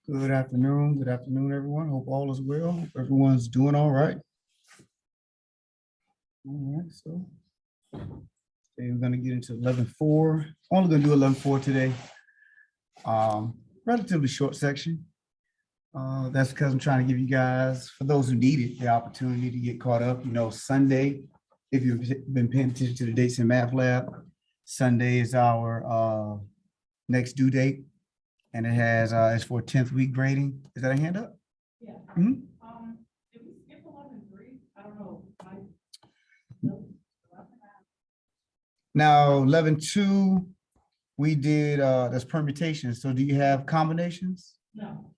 Good afternoon. Good afternoon, everyone. Hope all is well. Hope everyone's doing all right. All right, so today we're gonna get into 11.4. Only gonna do 11.4 today. Relatively short section. That's because I'm trying to give you guys, for those who need it, the opportunity to get caught up. Sunday, if you've been paying attention to the dates in Math Lab, Sunday is our next due date, and it's for 10th week grading. Is that a hand up? Yeah. Mhm. Did we skip 11.3? I don't know. Now, 11.2, we did, that's permutations. So do you have combinations? No.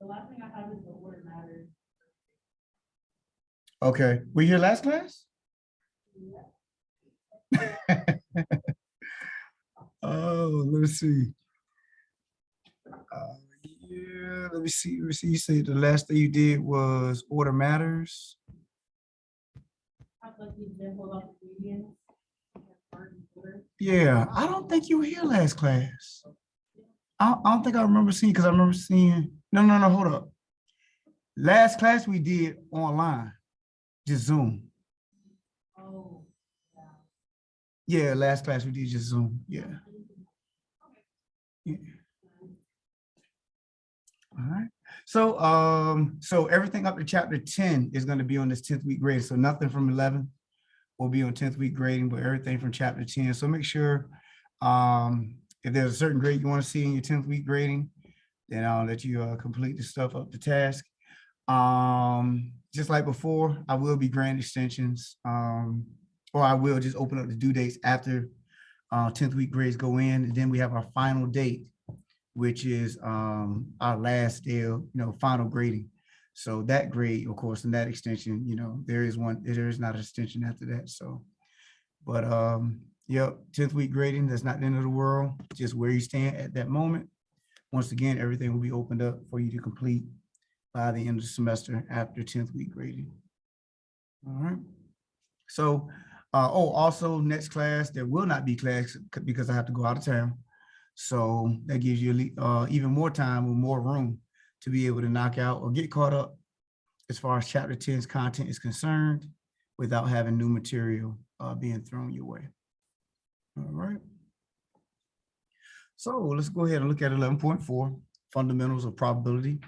The last thing I have is the order matters. Okay, were you here last class? Oh, let's see. Yeah, let me see. You said the last thing you did was order matters. Have like the example of ingredients. Yeah, I don't think you were here last class. I don't think I remember seeing, because I remember seeing, no, hold up. Last class we did online, just Zoom. Oh, Yeah, last class we did just Zoom, yeah. Yeah. All right. So everything up to chapter 10 is going to be on this 10th week grade. So nothing from 11 will be on 10th week grading, but everything from chapter 10. So make sure if there's a certain grade you want to see in your 10th week grading, then I'll let you complete the stuff up to task. Just like before, I will be granting extensions, or I will just open up the due dates after 10th week grades go in, and then we have our final date, which is our last day of final grading. So that grade, of course, and that extension, there is not an extension after that. So, but yep, 10th week grading, that's not the end of the world, just where you stand at that moment. Once again, everything will be opened up for you to complete by the end of the semester after 10th week grading. All right. So, also next class, there will not be class because I have to go out of town. So that gives you even more time or more room to be able to knock out or get caught up as far as chapter 10's content is concerned without having new material being thrown your way. All right. So let's go ahead and look at 11.4, fundamentals of probability.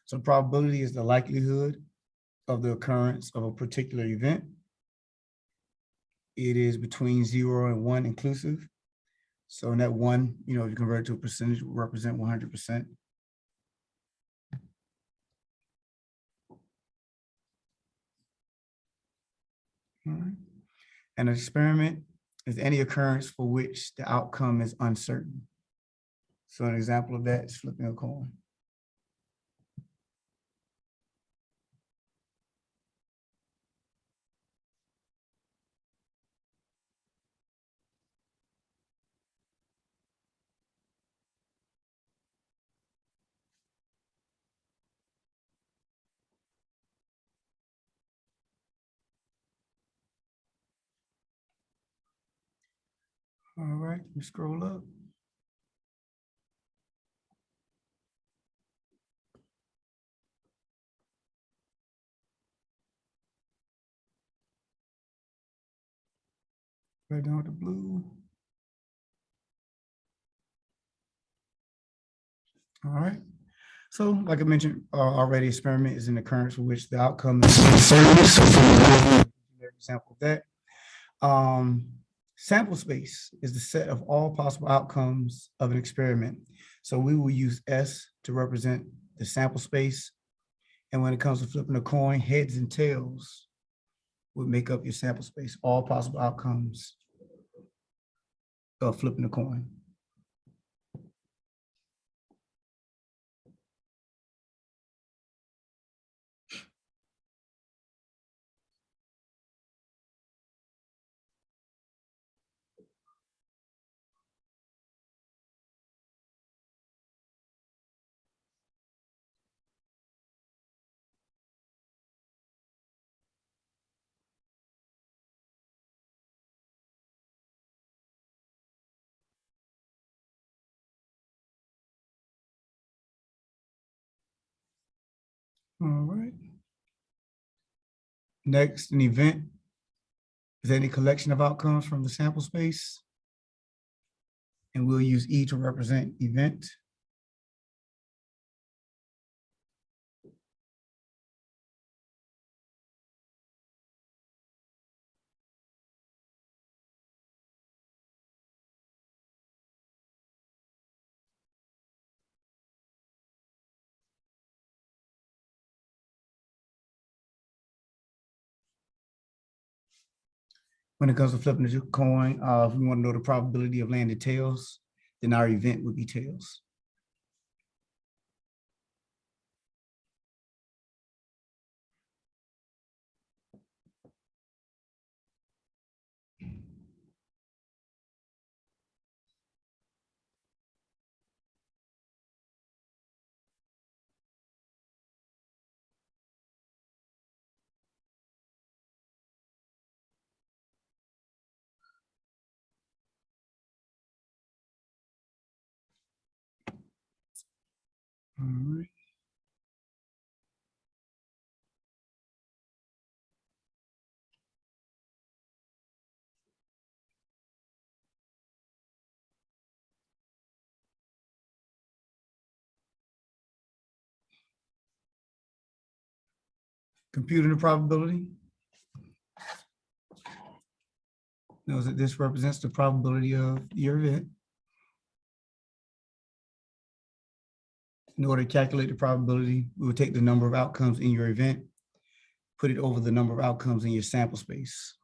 So probability is the likelihood of the occurrence of a particular event. It is between 0 and 1 inclusive. So in that 1, if you convert it to a percentage, will represent 100%. All right. An experiment is any occurrence for which the outcome is uncertain. So an example of that is flipping a coin. All right, we scroll up. Right down to blue. All right. So, like I mentioned already, experiment is an occurrence for which the outcome is uncertain. So, for example of that, sample space is the set of all possible outcomes of an experiment. So we will use S to represent the sample space. And when it comes to flipping a coin, heads and tails would make up your sample space, all possible outcomes of flipping a coin. All right. Next, an event. Is any collection of outcomes from the sample space? And we'll use E to represent event. When it comes to flipping the coin, if we want to know the probability of landing tails, then our event would be tails. All right. Computing the probability. Knows that this represents the probability of your event. In order to calculate the probability, we will take the number of outcomes in your event, put it over the number of outcomes in your sample space.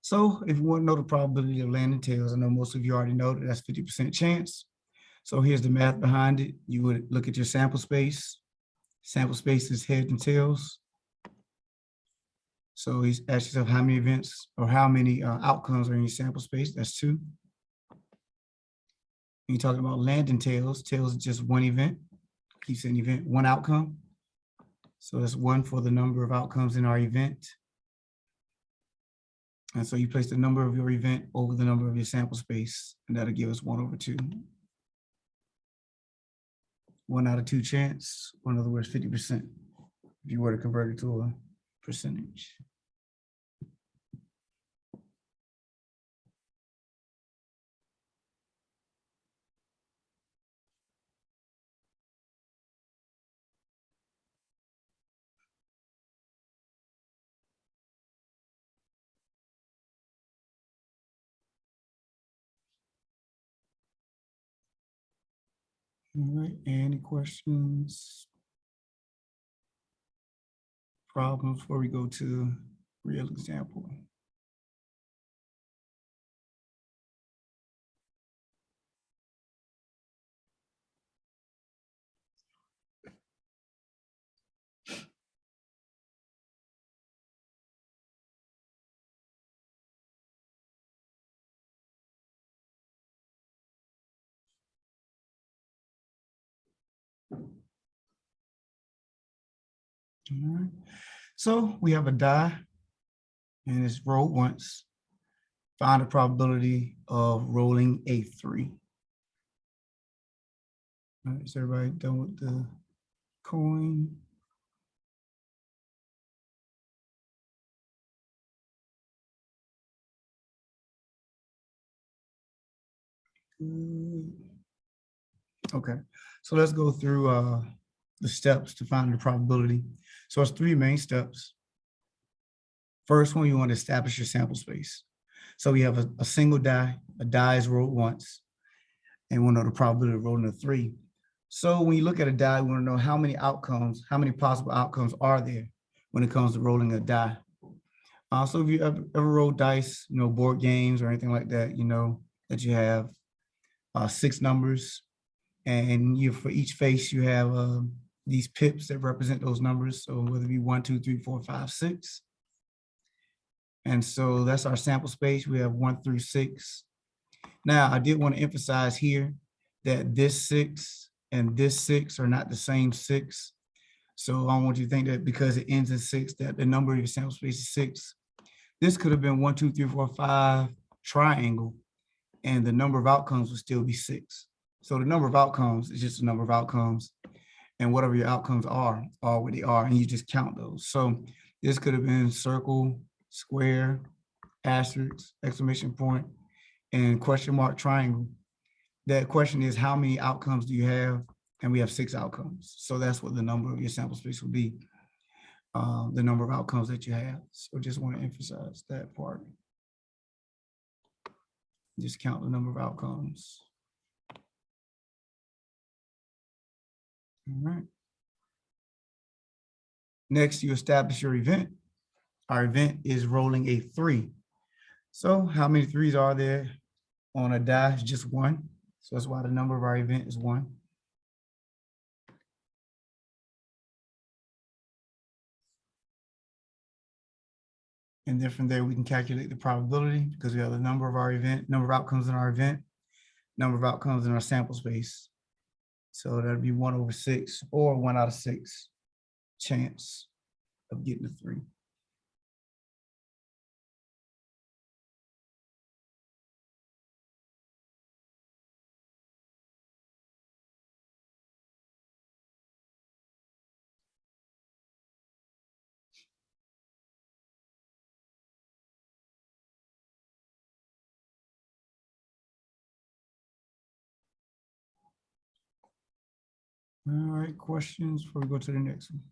So if you want to know the probability of landing tails, I know most of you already know that that's 50% chance. So here's the math behind it. You would look at your sample space. Sample space is heads and tails. So he's asked yourself how many events or how many outcomes are in your sample space. That's 2. You're talking about landing tails. Tails is just one event. Keep saying event, one outcome. So that's 1 for the number of outcomes in our event. And so you place the number of your event over the number of your sample space, and that'll give us 1/2. 1 out of 2 chance, or in other words, 50%, if you were to convert it to a percentage. All right, any questions? Problems before we go to real example? All right, so we have a die and it's rolled once. Find the probability of rolling a 3. All right, is everybody done with the coin? Good. Okay, so let's go through the steps to find the probability. So it's 3 main steps. First one, you want to establish your sample space. So we have a single die. A die is rolled once, and we'll know the probability of rolling a 3. So when you look at a die, we want to know how many outcomes, how many possible outcomes are there when it comes to rolling a die. Also, if you ever roll dice, board games or anything like that, that you have 6 numbers, and for each face you have these pips that represent those numbers. So whether it be 1, 2, 3, 4, 5, 6. And so that's our sample space. We have 1 through 6. Now, I did want to emphasize here that this 6 and this 6 are not the same 6. So I want you to think that because it ends in 6, that the number of your sample space is 6. This could have been 1, 2, 3, 4, 5 triangle, and the number of outcomes would still be 6. So the number of outcomes is just the number of outcomes, and whatever your outcomes are what they are, and you just count those. So this could have been circle, square, asterisk, exclamation point, and question mark triangle. That question is, how many outcomes do you have? And we have 6 outcomes. So that's what the number of your sample space will be, the number of outcomes that you have. So just want to emphasize that part. Just count the number of outcomes. All right. Next, you establish your event. Our event is rolling a 3. So how many 3s are there on a die? It's just 1. So that's why the number of our event is 1. And then from there, we can calculate the probability because we have the number of our event, number of outcomes in our event, number of outcomes in our sample space. So that'd be 1/6 or 1 out of 6 chance of getting a 3. All right, questions before we go to the next one?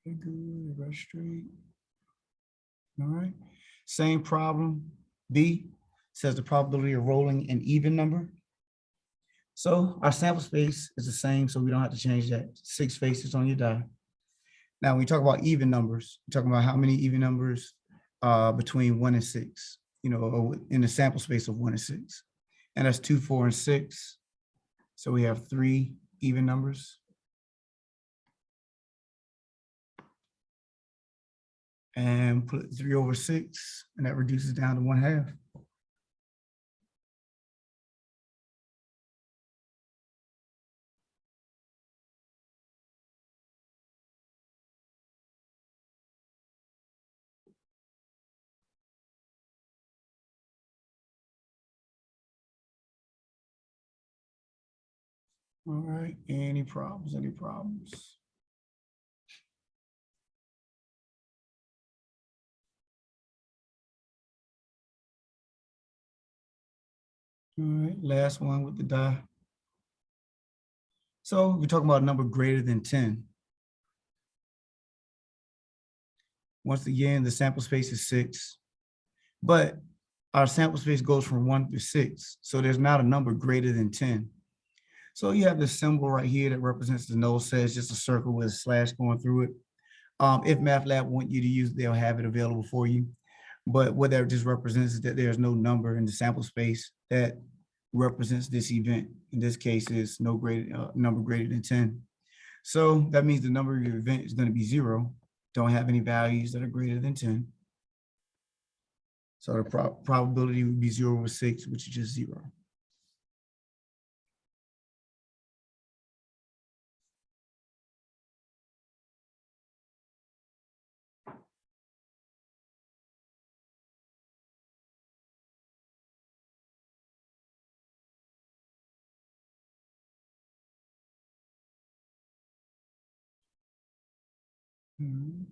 Okay, good, everybody straight. All right, same problem. B says the probability of rolling an even number. So our sample space is the same, so we don't have to change that. 6 faces on your die. Now, when we talk about even numbers, we're talking about how many even numbers between 1 and 6, in the sample space of 1 and 6. And that's 2, 4, and 6. So we have 3 even numbers. And put 3/6, and that reduces down to 1/2. All right, any problems, any problems? All right, last one with the die. So we're talking about a number greater than 10. Once again, the sample space is 6, but our sample space goes from 1 to 6. So there's not a number greater than 10. So you have this symbol right here that represents the null set, just a circle with a slash going through it. If MATLAB want you to use it, they'll have it available for you. But what that just represents is that there's no number in the sample space that represents this event. In this case, is no number greater than 10. So that means the number of your event is going to be 0. Don't have any values that are greater than 10. So the probability would be 0/6, which is just 0.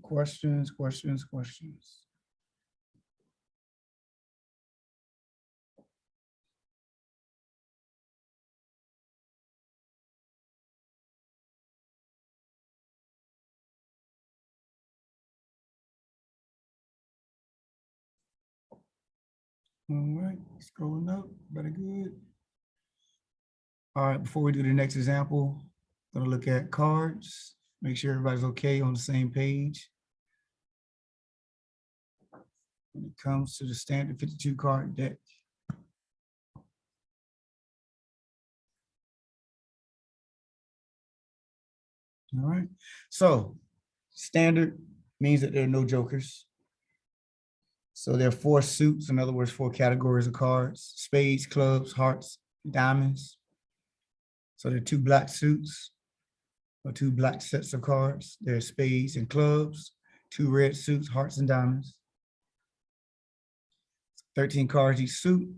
Questions, questions, questions. All right, scrolling up, very good. All right, before we do the next example, gonna look at cards, make sure everybody's okay on the same page. When it comes to the standard 52 card deck. All right, so standard means that there are no jokers. So there are four suits, in other words, four categories of cards: spades, clubs, hearts, diamonds. So there are two black suits or two black sets of cards. There are spades and clubs, two red suits, hearts and diamonds. 13 cards each suit,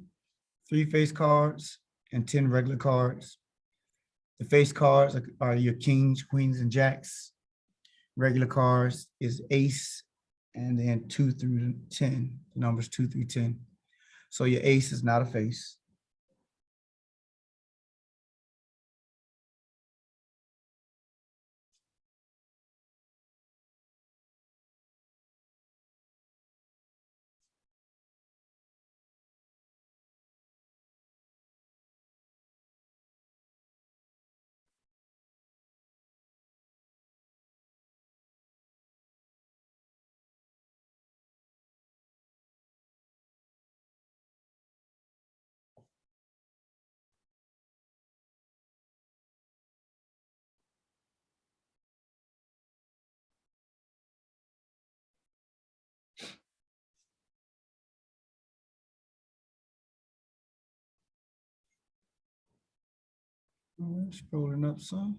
3 face cards, and 10 regular cards. The face cards are your kings, queens, and jacks. Regular cards is ace, and then 2 through 10, the numbers 2 through 10. So your ace is not a face. All right, scrolling up some.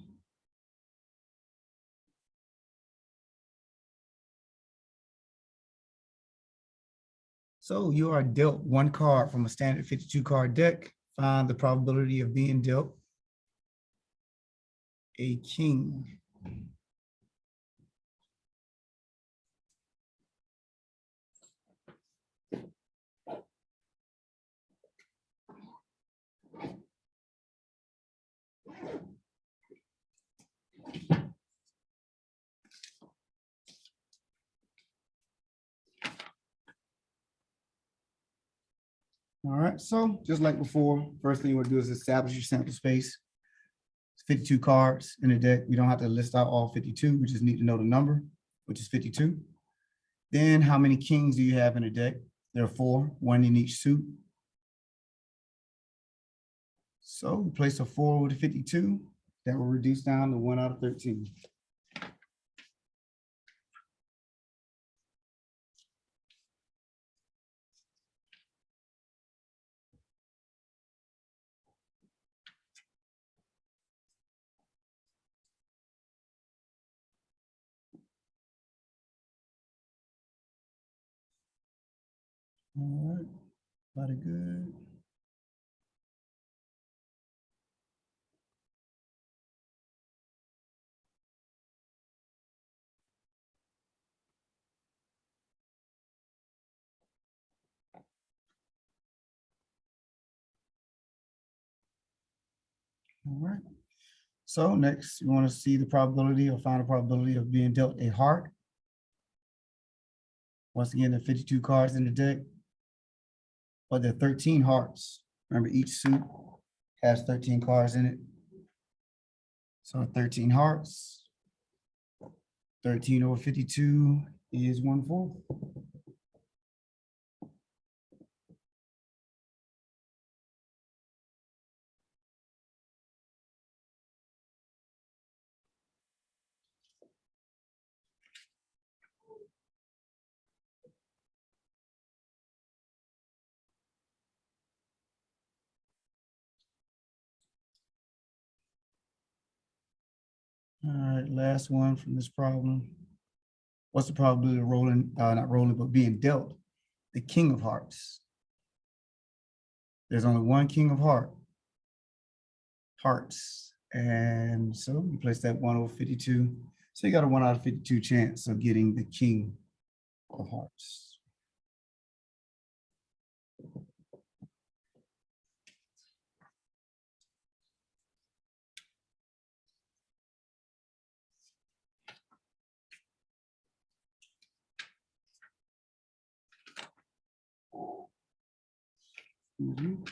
So you are dealt one card from a standard 52 card deck. Find the probability of being dealt a king. All right, so just like before, first thing you want to do is establish your sample space. It's 52 cards in the deck. We don't have to list out all 52. We just need to know the number, which is 52. Then how many kings do you have in the deck? There are 4, 1 in each suit. So we place a 4 over the 52. That will reduce down to 1 out of 13. All right, body good. All right. So next, you want to see the probability or find a probability of being dealt a heart. Once again, the 52 cards in the deck, but there are 13 hearts. Remember, each suit has 13 cards in it. So 13 hearts. 13 over 52 is 1/4. All right, last one from this problem. What's the probability of rolling, not rolling, but being dealt the king of hearts? There's only one king of hearts. And so you place that 1 over 52. So you got a 1 out of 52 chance of getting the king of hearts. Mhm.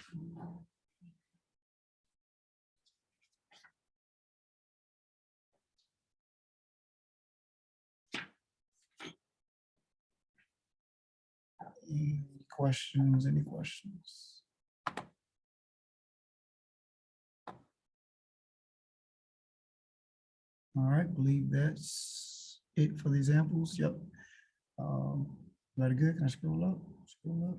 Any questions, any questions? All right, believe that's it for the examples. Yep. Very good. Can I scroll up? Scroll up.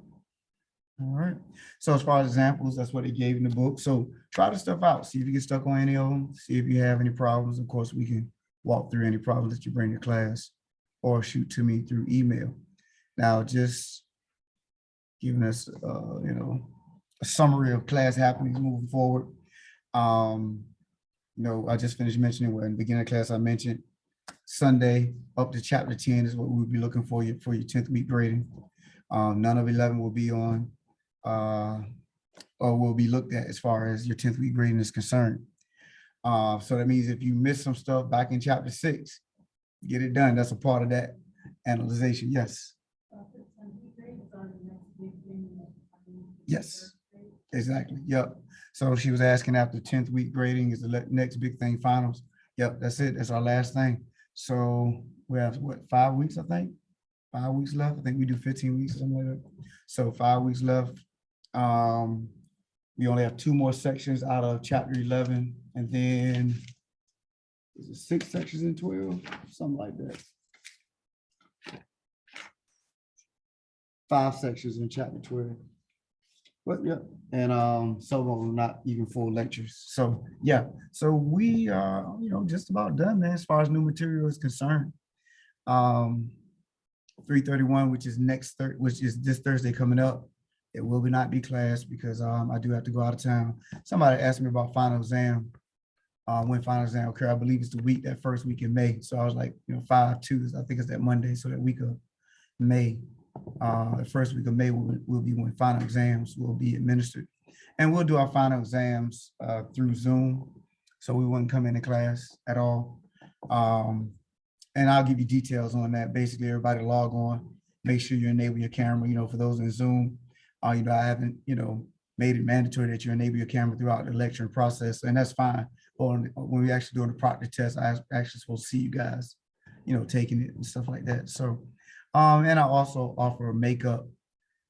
All right. So as far as examples, that's what they gave in the book. So try the stuff out. See if you get stuck on any of them. See if you have any problems. Of course, we can walk through any problems that you bring to class or shoot to me through email. Now, just giving us, a summary of class happenings moving forward. I just finished mentioning where in the beginning of class, I mentioned Sunday up to chapter 10 is what we'll be looking for your 10th week grading. None of 11 will be on or will be looked at as far as your 10th week grading is concerned. So that means if you miss some stuff back in chapter 6, get it done. That's a part of that analyzation. Yes. Yes, exactly. Yep. So she was asking after 10th week grading is the next big thing, finals. Yep, that's it. That's our last thing. So we have what, 5 weeks, I think? 5 weeks left. I think we do 15 weeks or something like that. So 5 weeks left. We only have 2 more sections out of chapter 11, and then is it 6 sections in 12? Something like that. 5 sections in chapter 12. But yeah, and some of them not even full lectures. So yeah, so we are, just about done, man, as far as new material is concerned. 331, which is this Thursday coming up. It will not be class because I do have to go out of town. Somebody asked me about final exam. When final exam occur, I believe it's that first week in May. So I was like, 5/2, I think it's that Monday. So that week of May, the first week of May will be when final exams will be administered. And we'll do our final exams through Zoom. So we wouldn't come into class at all. And I'll give you details on that. Basically, everybody log on, make sure you enable your camera, for those in Zoom. I haven't, made it mandatory that you enable your camera throughout the lecture process, and that's fine. But when we actually doing the proctor test, I actually supposed to see you guys, taking it and stuff like that. So, and I also offer makeup,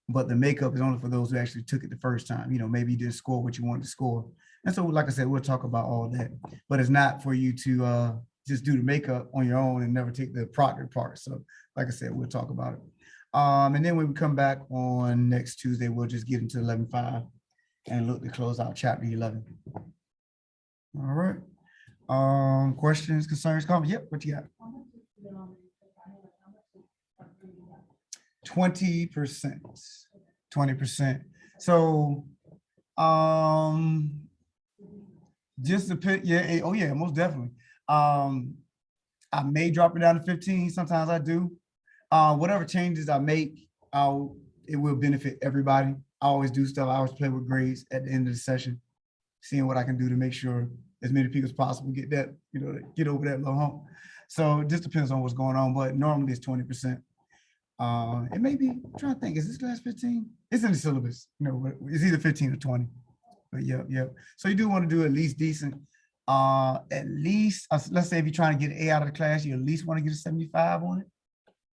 but the makeup is only for those who actually took it the first time. Maybe you didn't score what you wanted to score. And so, like I said, we'll talk about all that, but it's not for you to just do the makeup on your own and never take the proctor part. So like I said, we'll talk about it. And then when we come back on next Tuesday, we'll just get into 11.5 and look to close out chapter 11. All right. Questions, concerns, comments? Yep, what you got? 20%. 20%. So just depend, yeah, oh yeah, most definitely. I may drop it down to 15. Sometimes I do. Whatever changes I make, it will benefit everybody. I always do stuff. I always play with grades at the end of the session, seeing what I can do to make sure as many people as possible get that, get over that little hump. So it just depends on what's going on, but normally it's 20%. It may be, I'm trying to think, is this class 15? It's in the syllabus, it's either 15 or 20. But yeah. So you do want to do at least decent. At least, let's say if you're trying to get an A out of the class, you at least want to get a 75 on it.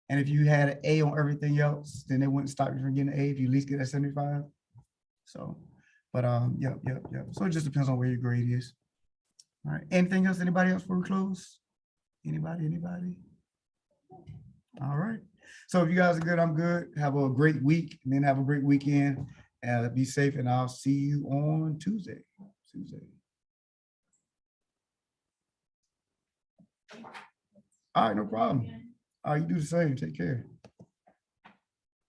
And if you had an A on everything else, then they wouldn't stop you from getting an A if you at least get a 75. So, but yeah. So it just depends on where your grade is. All right. Anything else? Anybody else before we close? Anybody? All right. So if you guys are good, I'm good. Have a great week, and then have a great weekend. Be safe, and I'll see you on Tuesday. All right, no problem. All right, you do the same. Take care.